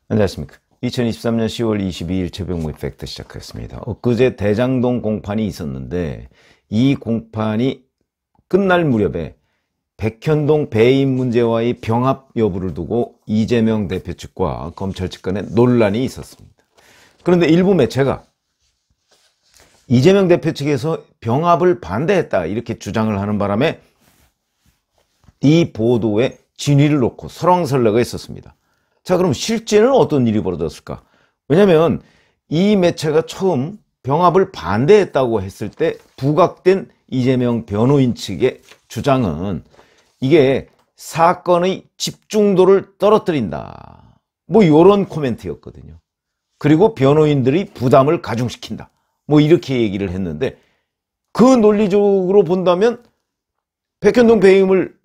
안녕하십니까. 2023년 10월 22일 최병 이펙트 시작하겠습니다. 엊그제 대장동 공판이 있었는데 이 공판이 끝날 무렵에 백현동 배임 문제와의 병합 여부를 두고 이재명 대표 측과 검찰 측 간에 논란이 있었습니다. 그런데 일부 매체가 이재명 대표 측에서 병합을 반대했다 이렇게 주장을 하는 바람에 이 보도에 진위를 놓고 설왕설래가 있었습니다. 자, 그럼 실제는 어떤 일이 벌어졌을까? 왜냐하면 이 매체가 처음 병합을 반대했다고 했을 때 부각된 이재명 변호인 측의 주장은 이게 사건의 집중도를 떨어뜨린다. 뭐 이런 코멘트였거든요. 그리고 변호인들이 부담을 가중시킨다. 뭐 이렇게 얘기를 했는데 그 논리적으로 본다면 백현동 배임을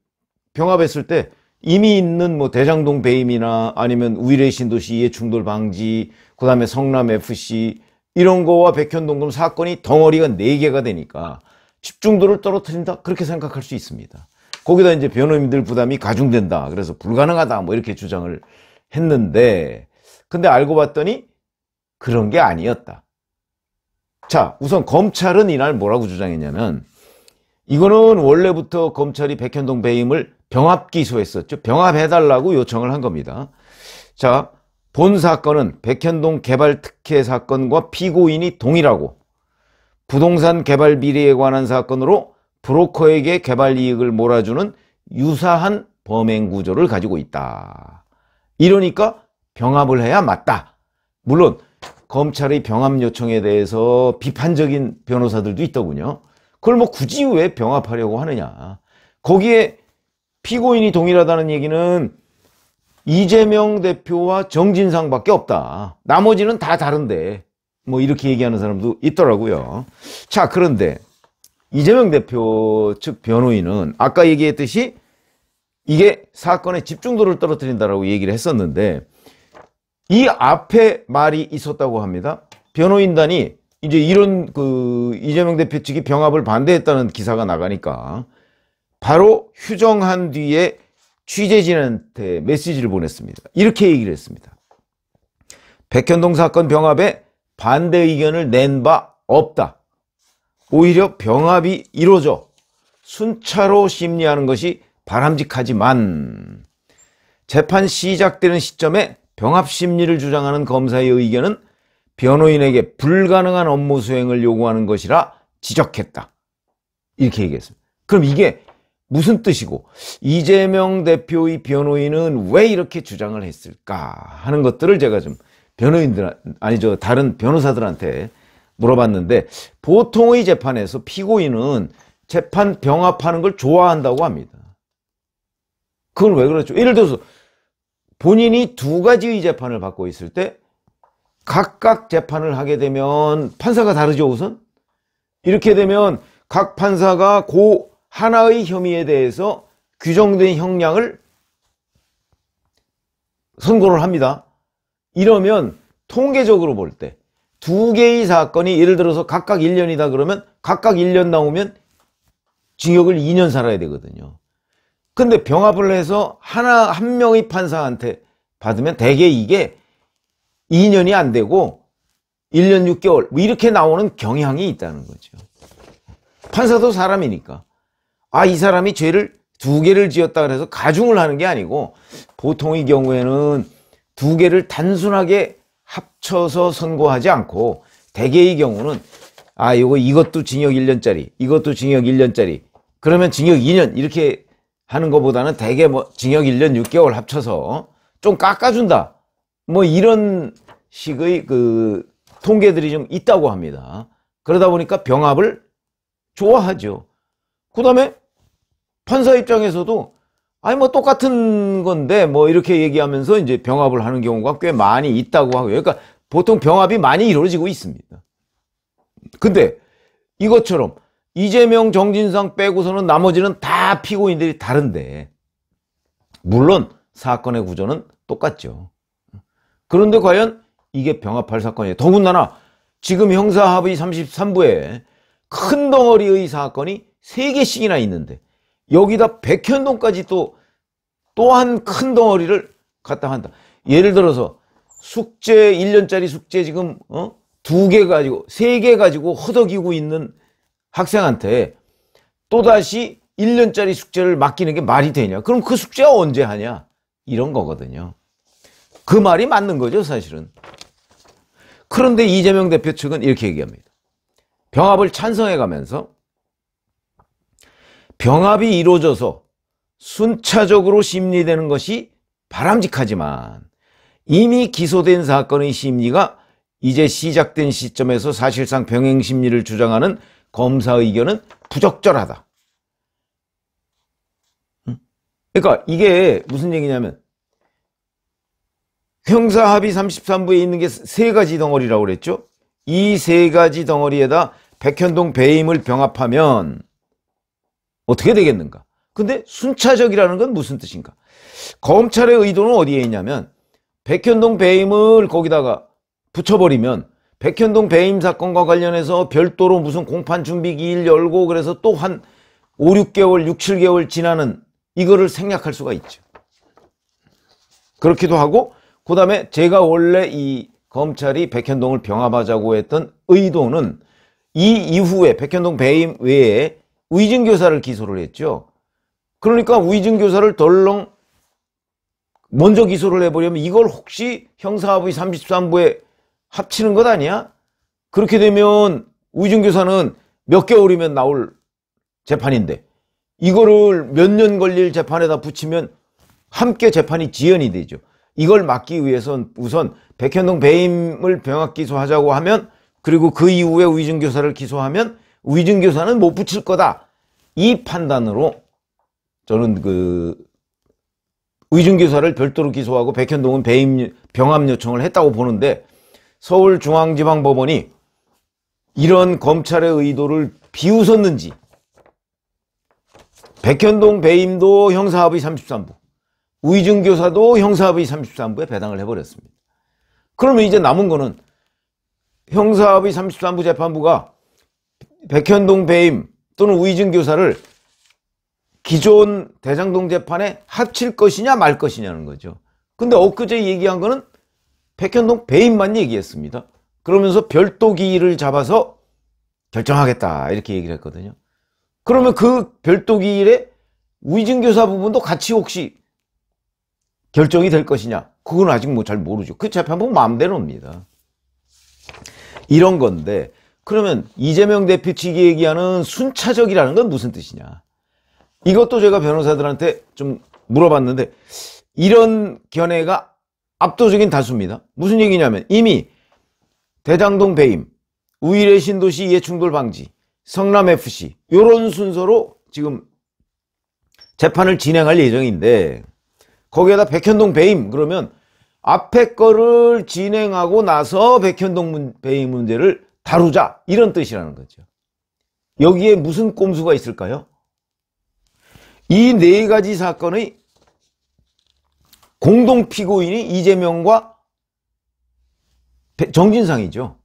병합했을 때 이미 있는 뭐 대장동 배임이나 아니면 우일의 신도시 이해충돌 방지, 그 다음에 성남FC 이런 거와 백현동금 사건이 덩어리가 4개가 되니까 집중도를 떨어뜨린다 그렇게 생각할 수 있습니다. 거기다 이제 변호인들 부담이 가중된다 그래서 불가능하다 뭐 이렇게 주장을 했는데 근데 알고 봤더니 그런 게 아니었다. 자, 우선 검찰은 이날 뭐라고 주장했냐면 이거는 원래부터 검찰이 백현동 배임을 병합 기소했었죠. 병합해달라고 요청을 한 겁니다. 자, 본 사건은 백현동 개발 특혜 사건과 피고인이 동일하고 부동산 개발 비리에 관한 사건으로 브로커에게 개발 이익을 몰아주는 유사한 범행 구조를 가지고 있다. 이러니까 병합을 해야 맞다. 물론 검찰의 병합 요청에 대해서 비판적인 변호사들도 있더군요. 그걸 뭐 굳이 왜 병합하려고 하느냐. 거기에 피고인이 동일하다는 얘기는 이재명 대표와 정진상밖에 없다. 나머지는 다 다른데 뭐 이렇게 얘기하는 사람도 있더라고요. 자, 그런데 이재명 대표 측 변호인은 아까 얘기했듯이 이게 사건의 집중도를 떨어뜨린다라고 얘기를 했었는데 이 앞에 말이 있었다고 합니다. 변호인단이 이제 이런 이재명 대표 측이 병합을 반대했다는 기사가 나가니까 바로 휴정한 뒤에 취재진한테 메시지를 보냈습니다. 이렇게 얘기를 했습니다. 백현동 사건 병합에 반대 의견을 낸 바 없다. 오히려 병합이 이루어져 순차로 심리하는 것이 바람직하지만 재판 시작되는 시점에 병합 심리를 주장하는 검사의 의견은 변호인에게 불가능한 업무 수행을 요구하는 것이라 지적했다. 이렇게 얘기했습니다. 그럼 이게 무슨 뜻이고 이재명 대표의 변호인은 왜 이렇게 주장을 했을까 하는 것들을 제가 좀 다른 변호사들한테 물어봤는데 보통의 재판에서 피고인은 재판 병합하는 걸 좋아한다고 합니다. 그건 왜 그렇죠? 예를 들어서 본인이 2가지의 재판을 받고 있을 때 각각 재판을 하게 되면 판사가 다르죠, 우선? 이렇게 되면 각 판사가 그 하나의 혐의에 대해서 규정된 형량을 선고를 합니다. 이러면 통계적으로 볼 때 2개의 사건이 예를 들어서 각각 1년이다 그러면 각각 1년 나오면 징역을 2년 살아야 되거든요. 근데 병합을 해서 한 명의 판사한테 받으면 대개 이게 2년이 안 되고 1년 6개월 뭐 이렇게 나오는 경향이 있다는 거죠. 판사도 사람이니까 이 사람이 죄를 2개를 지었다 그래서 가중을 하는 게 아니고 보통의 경우에는 2개를 단순하게 합쳐서 선고하지 않고 대개의 경우는 이것도 징역 1년짜리 이것도 징역 1년짜리 그러면 징역 2년 이렇게 하는 것보다는 대개 뭐 징역 1년 6개월 합쳐서 좀 깎아준다 뭐 이런 식의 통계들이 좀 있다고 합니다. 그러다 보니까 병합을 좋아하죠. 그 다음에 판사 입장에서도 뭐 똑같은 건데 뭐 이렇게 얘기하면서 이제 병합을 하는 경우가 꽤 많이 있다고 하고요. 그러니까 보통 병합이 많이 이루어지고 있습니다. 근데 이것처럼 이재명, 정진상 빼고서는 나머지는 다 피고인들이 다른데 물론 사건의 구조는 똑같죠. 그런데 과연 이게 병합할 사건이에요. 더군다나 지금 형사합의 33부에 큰 덩어리의 사건이 3개씩이나 있는데 여기다 백현동까지 또한 큰 덩어리를 갖다 한다. 예를 들어서 숙제 1년짜리 숙제 지금 2개 가지고 3개 가지고 허덕이고 있는 학생한테 또다시 1년짜리 숙제를 맡기는 게 말이 되냐? 그럼 그 숙제 언제 하냐? 이런 거거든요. 그 말이 맞는 거죠, 사실은. 그런데 이재명 대표 측은 이렇게 얘기합니다. 병합을 찬성해 가면서 병합이 이루어져서 순차적으로 심리되는 것이 바람직하지만 이미 기소된 사건의 심리가 이제 시작된 시점에서 사실상 병행 심리를 주장하는 검사 의견은 부적절하다. 그러니까 이게 무슨 얘기냐면 형사합의 33부에 있는 게 3가지 덩어리라고 그랬죠. 이 3가지 덩어리에다 백현동 배임을 병합하면 어떻게 되겠는가? 근데 순차적이라는 건 무슨 뜻인가? 검찰의 의도는 어디에 있냐면 백현동 배임을 거기다가 붙여버리면 백현동 배임 사건과 관련해서 별도로 무슨 공판 준비 기일 열고 그래서 또 한 5, 6개월, 6, 7개월 지나는 이거를 생략할 수가 있죠. 그렇기도 하고 그 다음에 제가 원래 이 검찰이 백현동을 병합하자고 했던 의도는 이 이후에 백현동 배임 외에 위증교사를 기소를 했죠. 그러니까 위증교사를 덜렁 먼저 기소를 해버리면 이걸 혹시 형사합의 33부에 합치는 것 아니야? 그렇게 되면 위증교사는 몇 개월이면 나올 재판인데 이거를 몇 년 걸릴 재판에다 붙이면 함께 재판이 지연이 되죠. 이걸 막기 위해선 우선 백현동 배임을 병합 기소하자고 하면 그리고 그 이후에 위증교사를 기소하면 위증교사는 못 붙일 거다. 이 판단으로 저는 그 위증교사를 별도로 기소하고 백현동은 배임 병합 요청을 했다고 보는데 서울중앙지방법원이 이런 검찰의 의도를 비웃었는지 백현동 배임도 형사합의 33부 위증교사도 형사합의 33부에 배당을 해버렸습니다. 그러면 이제 남은 거는 형사합의 33부 재판부가 백현동 배임 또는 위증교사를 기존 대장동 재판에 합칠 것이냐 말 것이냐는 거죠. 근데 엊그제 얘기한 거는 백현동 배임만 얘기했습니다. 그러면서 별도 기일을 잡아서 결정하겠다 이렇게 얘기를 했거든요. 그러면 그 별도 기일에 위증교사 부분도 같이 혹시 결정이 될 것이냐? 그건 아직 뭐 잘 모르죠. 그 재판부 마음대로입니다. 이런 건데 그러면 이재명 대표 측이 얘기하는 순차적이라는 건 무슨 뜻이냐? 이것도 제가 변호사들한테 좀 물어봤는데 이런 견해가 압도적인 다수입니다. 무슨 얘기냐면 이미 대장동 배임, 우일의 신도시 이해충돌 방지, 성남FC 이런 순서로 지금 재판을 진행할 예정인데 거기에다 백현동 배임 그러면 앞에 거를 진행하고 나서 백현동 배임 문제를 다루자 이런 뜻이라는 거죠. 여기에 무슨 꼼수가 있을까요? 이 4가지 사건의 공동 피고인이 이재명과 정진상이죠.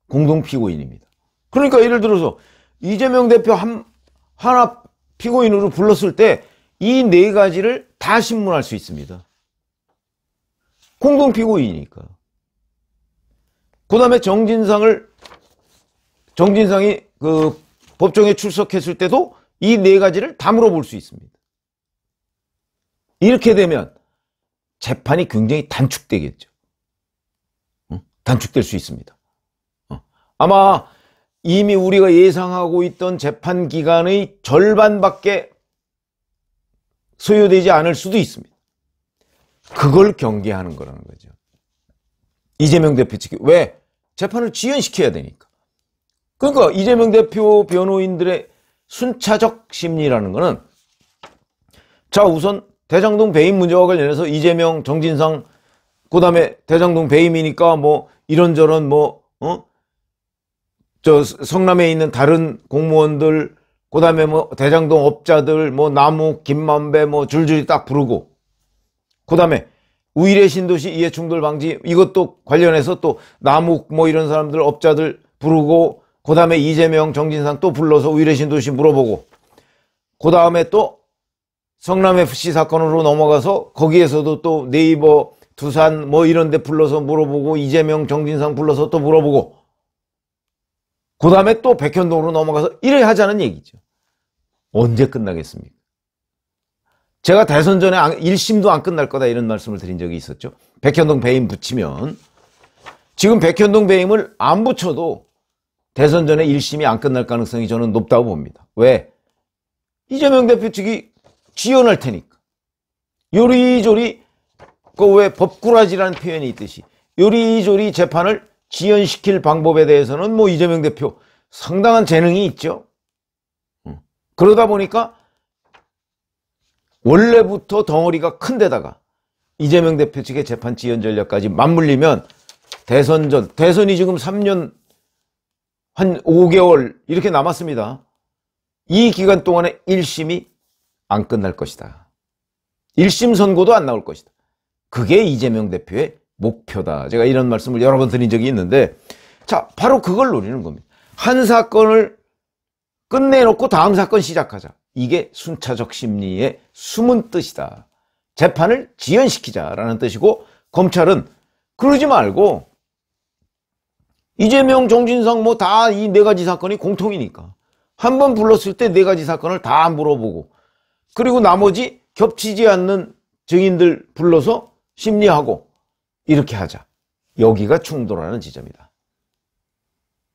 공동 피고인입니다. 그러니까 예를 들어서 이재명 대표 하나 피고인으로 불렀을 때 이 4가지를 다 신문할 수 있습니다. 공동 피고인이니까. 그 다음에 정진상이 그 법정에 출석했을 때도 이 4가지를 다 물어볼 수 있습니다. 이렇게 되면 재판이 굉장히 단축되겠죠. 단축될 수 있습니다. 아마 이미 우리가 예상하고 있던 재판 기간의 절반밖에 소요되지 않을 수도 있습니다. 그걸 경계하는 거라는 거죠. 이재명 대표 측이 왜? 재판을 지연시켜야 되니까. 그러니까 이재명 대표 변호인들의 순차적 심리라는 거는 자 우선 대장동 배임 문제와 관련해서 이재명, 정진상 그 다음에 대장동 배임이니까 뭐 이런저런 저 성남에 있는 다른 공무원들 그 다음에 뭐 대장동 업자들 뭐 남욱, 김만배 뭐 줄줄이 딱 부르고 그 다음에 우일의 신도시 이해충돌 방지 이것도 관련해서 또 남욱 뭐 이런 사람들 업자들 부르고 그 다음에 이재명, 정진상 또 불러서 우일의 신도시 물어보고 그 다음에 또 성남FC 사건으로 넘어가서 거기에서도 또 네이버 두산 뭐 이런 데 불러서 물어보고 이재명, 정진상 불러서 또 물어보고 그 다음에 또 백현동으로 넘어가서 이래 하자는 얘기죠. 언제 끝나겠습니까? 제가 대선 전에 1심도 안 끝날 거다 이런 말씀을 드린 적이 있었죠. 백현동 배임 붙이면 지금 백현동 배임을 안 붙여도 대선 전에 1심이 안 끝날 가능성이 저는 높다고 봅니다. 왜? 이재명 대표 측이 지연할 테니까. 요리조리 그 왜 법꾸라지라는 표현이 있듯이 요리조리 재판을 지연시킬 방법에 대해서는 뭐 이재명 대표 상당한 재능이 있죠. 그러다 보니까 원래부터 덩어리가 큰 데다가 이재명 대표 측의 재판 지연 전략까지 맞물리면 대선이 지금 3년 한 5개월 이렇게 남았습니다. 이 기간 동안에 1심이 안 끝날 것이다. 1심 선고도 안 나올 것이다. 그게 이재명 대표의 목표다. 제가 이런 말씀을 여러 번 드린 적이 있는데 자, 바로 그걸 노리는 겁니다. 한 사건을 끝내놓고 다음 사건 시작하자. 이게 순차적 심리의 숨은 뜻이다. 재판을 지연시키자라는 뜻이고 검찰은 그러지 말고 이재명, 정진상 뭐 다 이 네 가지 사건이 공통이니까 한 번 불렀을 때 네 가지 사건을 다 물어보고 그리고 나머지 겹치지 않는 증인들 불러서 심리하고 이렇게 하자. 여기가 충돌하는 지점이다.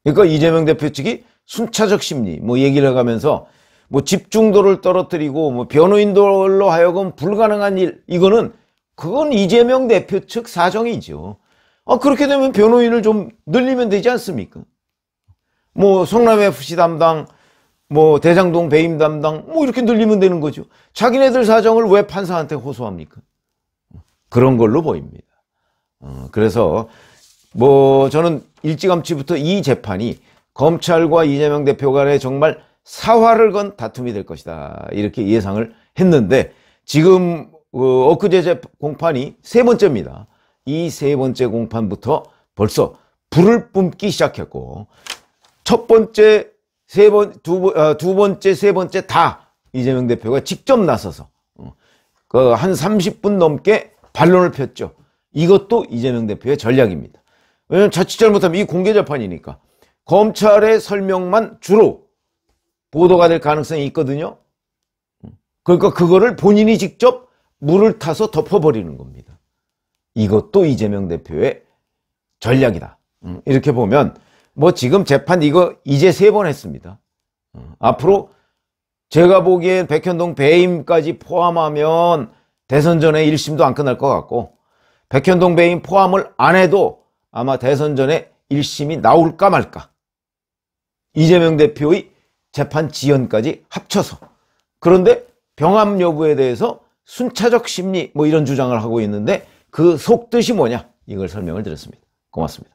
그러니까 이재명 대표 측이 순차적 심리 뭐 얘기를 해가면서 뭐 집중도를 떨어뜨리고 뭐 변호인들로 하여금 불가능한 일 그건 이재명 대표 측 사정이죠. 그렇게 되면 변호인을 좀 늘리면 되지 않습니까? 뭐 성남FC 담당 뭐 대장동 배임 담당 뭐 이렇게 늘리면 되는 거죠. 자기네들 사정을 왜 판사한테 호소합니까? 그런 걸로 보입니다. 그래서 뭐 저는 일찌감치부터 이 재판이 검찰과 이재명 대표 간에 정말 사활을 건 다툼이 될 것이다 이렇게 예상을 했는데 지금 엊그제 공판이 세 번째입니다. 이 세 번째 공판부터 벌써 불을 뿜기 시작했고 첫 번째, 두 번째, 세 번째 다 이재명 대표가 직접 나서서 한 30분 넘게 반론을 폈죠. 이것도 이재명 대표의 전략입니다. 왜냐하면 자칫 잘못하면 이 공개 재판이니까 검찰의 설명만 주로 보도가 될 가능성이 있거든요. 그러니까 그거를 본인이 직접 물을 타서 덮어버리는 겁니다. 이것도 이재명 대표의 전략이다. 이렇게 보면 뭐 지금 재판 이거 이제 3번 했습니다. 앞으로 제가 보기엔 백현동 배임까지 포함하면 대선 전에 1심도 안 끝날 것 같고 백현동 배임 포함을 안 해도 아마 대선 전에 1심이 나올까 말까. 이재명 대표의 재판 지연까지 합쳐서. 그런데 병합 여부에 대해서 순차적 심리 뭐 이런 주장을 하고 있는데 그 속뜻이 뭐냐 이걸 설명을 드렸습니다. 고맙습니다.